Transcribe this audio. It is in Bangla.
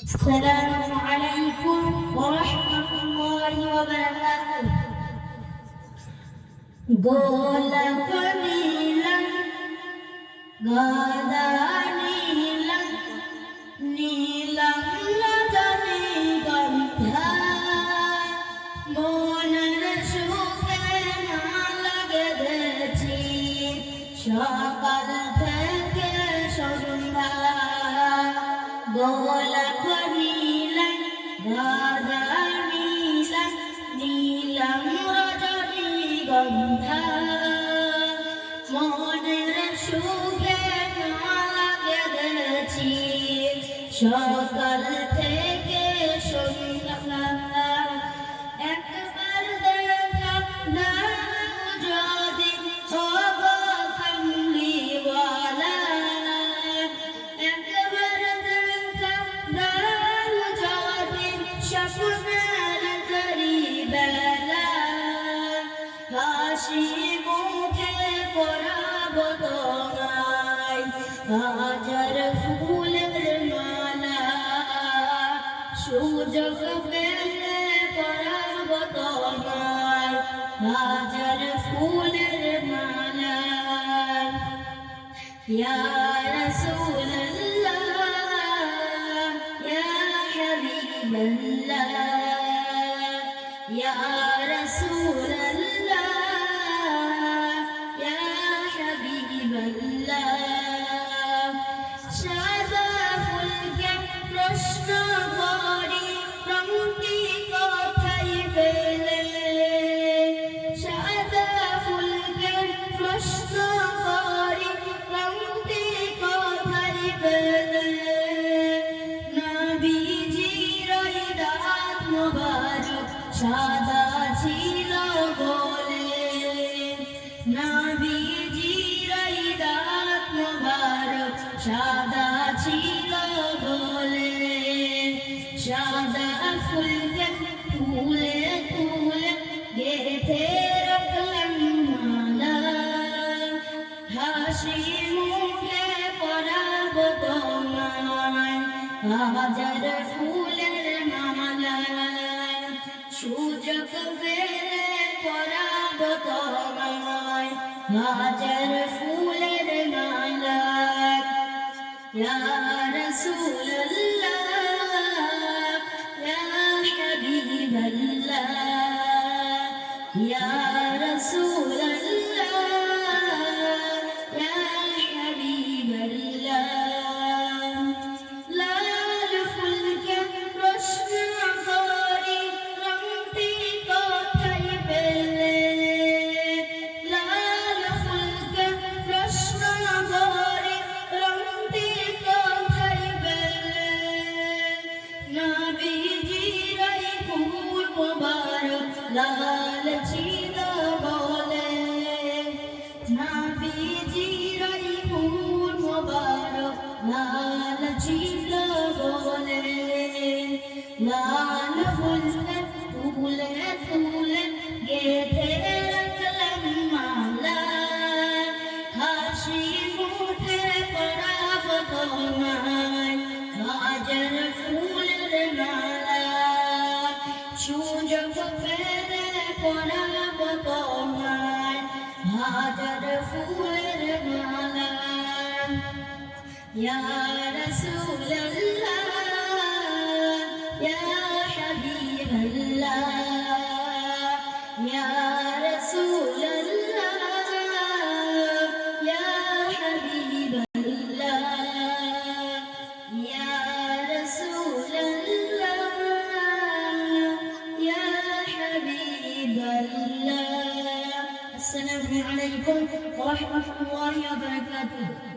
السلام عليكم ورحمة الله وبركاته. গোলাপ নীলম গাদা নীলম নীলম রজনীগন্ধা মনের সুখে মালা গেঁথেছি সকাল থেকে সন্ধ্যা। গোলাপ নীলম গাদা নীলম নীলম রজনীগন্ধা মনের সুখে মালা গেঁথেছি সকাল থেকে সন্ধ্যা। একবার দেখা দাও যদি হবো কামলিওয়ালা, একবার দেখা দাও যদি স্বপ্নের তরিবেলা, হাসি মুখে পরাবো তোমায় হাজার ফুলের মালা, সুযোগ পেলে পরাবো তোমায় হাজার ফুলের মালা। ইয়া রাসূলুল্লাহ ইয়া হাবিবাল্লাহ ইয়া রাসূলুল্লাহ ইয়া হাবিবাল্লাহ। সাদা ফুলকে প্রশ্ন করি রঙটি কোথায় পেলে, সাদা ফুলকে প্রশ্ন করি রঙটি কোথায় পেলে, নবীজির দাঁত মোবারক সাদা ছিল বলে, নবীজির দাঁত মোবারক সাদা ছিল বলে, সাদা ফুলকে তুলে তুলে গেঁথে রাখলাম মালা, হাসি মুখে পরাবো তোমায় হাজার ফুলের মালা, সুযোগ পেলে পরাবো তোমায় হাজার ফুলের মালা। ইয়া রাসূলুল্লাহ ইয়া হাবিবাল্লাহ ইয়া রাসূলুল্লাহ ইয়া হাবিবাল্লাহ। লাল ফুলকে প্রশ্ন করি রঙটি কোথায় পেলে, লাল ফুলকে প্রশ্ন করি রঙটি কোথায় পেলে, নবীজির ফুল মোবারক লাল ছিল বলে, নবীজির ফুল মোবারক লাল ছিল বলে, লাল ফুলকে তুলে তুলে গেঁথে রাখলাম মালা, হাসি মুখে পরাবো তোমায় হাজার ফুলের মালা, সুযোগ পেলে পরাবো তোমায় হাজার ফুলের মালা। ইয়া রাসূলুল্লাহ ইয়া হাবিবাল্লাহ ইয়া রাসূলুল্লাহ ইয়া হাবিবাল্লাহ ইয়া রাসূলুল্লাহ ইয়া হাবিবাল্লাহ। আসসালামু আলাইকুম ওয়া রাহমাতুল্লাহি ওয়া বারাকাতুহু।